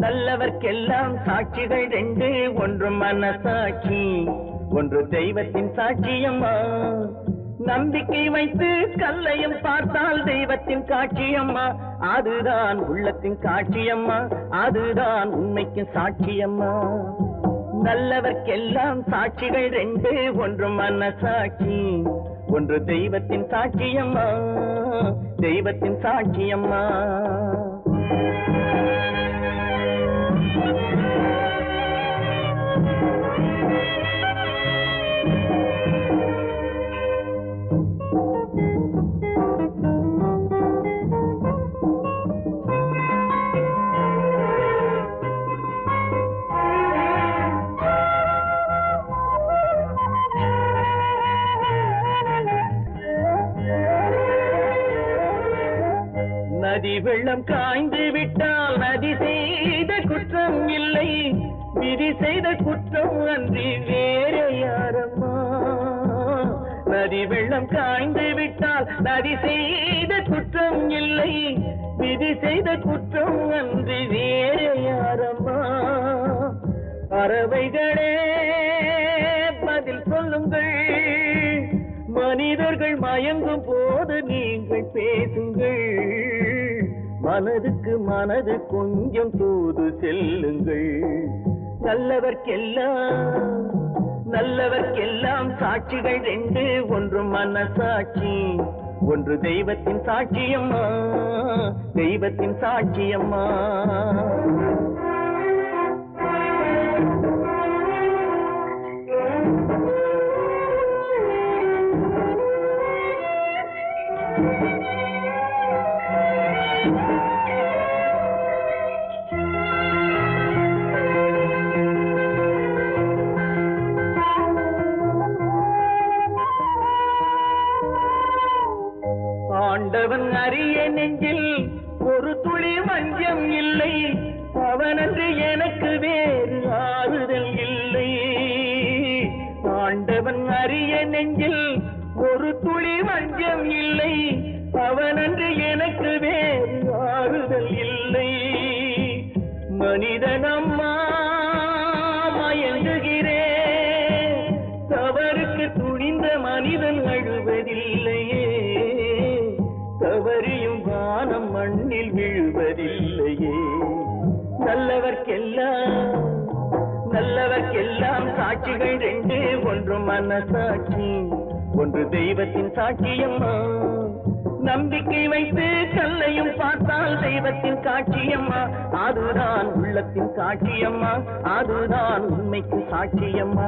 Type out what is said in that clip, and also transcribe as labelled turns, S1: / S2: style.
S1: நல்லவர்க்கெல்லாம் சாட்சிகள் ரெண்டு, ஒன்று மனசாட்சி, ஒன்று தெய்வத்தின் சாட்சியம்மா. நம்பிக்கை வைத்து கல்லையும் பார்த்தால் தெய்வத்தின் காட்சியம்மா. அதுதான் உள்ளத்தின் காட்சியம்மா, அதுதான் உண்மைக்கு சாட்சியம்மா. நல்லவர்க்கெல்லாம் சாட்சிகள் ரெண்டு, ஒன்று மனசாட்சி, ஒன்று தெய்வத்தின் சாட்சியம்மா, தெய்வத்தின் சாட்சியம்மா. நதி வெள்ளம் காய்ந்து விட்டால் நதி செய்த குற்றம் இல்லை, விதி செய்த குற்றம் அன்றி வேறு யாரம்மா. நதி வெள்ளம் காய்ந்து விட்டால் நதி செய்த குற்றம் இல்லை, விதி செய்த குற்றம் அன்றி வேறு யாரம்மா. பறவைகளே பதில் சொல்லுங்கள், மனிதர்கள் மயங்கும் போது நீங்கள் பேசுங்கள். மனதுக்கு மனது கொஞ்சம் தூது செல்லுங்கள். நல்லவர்க்கெல்லாம் சாட்சிகள் ரெண்டு, ஒன்று மனசாட்சி, ஒன்று தெய்வத்தின் சாட்சியம்மா, தெய்வத்தின் சாட்சியம்மா. ஆண்டவன் அறிய நெஞ்சில் ஒரு துளி வஞ்சம் இல்லை, அவனன்று எனக்கு வேறு ஆறுதல் இல்லை. ஆண்டவன் அறிய நெஞ்சில் ஒரு துளி வஞ்சம் இல்லை, அவனன்று எனக்கு வேறு ஆறுதல் இல்லை. மனிதனம்மா மயங்குகிறேன், தவறுக்கு துணிந்த மனிதன் அழுவதில்லையே, தவறியும் வானம் மண்ணில் விழுவதில்லையே. நல்லவர்க்கெல்லாம் சாட்சிகள் ரெண்டு, ஒன்று மனசாட்சி, ஒன்று தெய்வத்தின் சாட்சியம்மா. நம்பிக்கை வைத்து கல்லையும் பார்த்தால் தெய்வத்தின் காட்சியம்மா, அதுதான் உள்ளத்தின் காட்சியம்மா, அதுதான் உண்மைக்கு சாட்சியம்மா.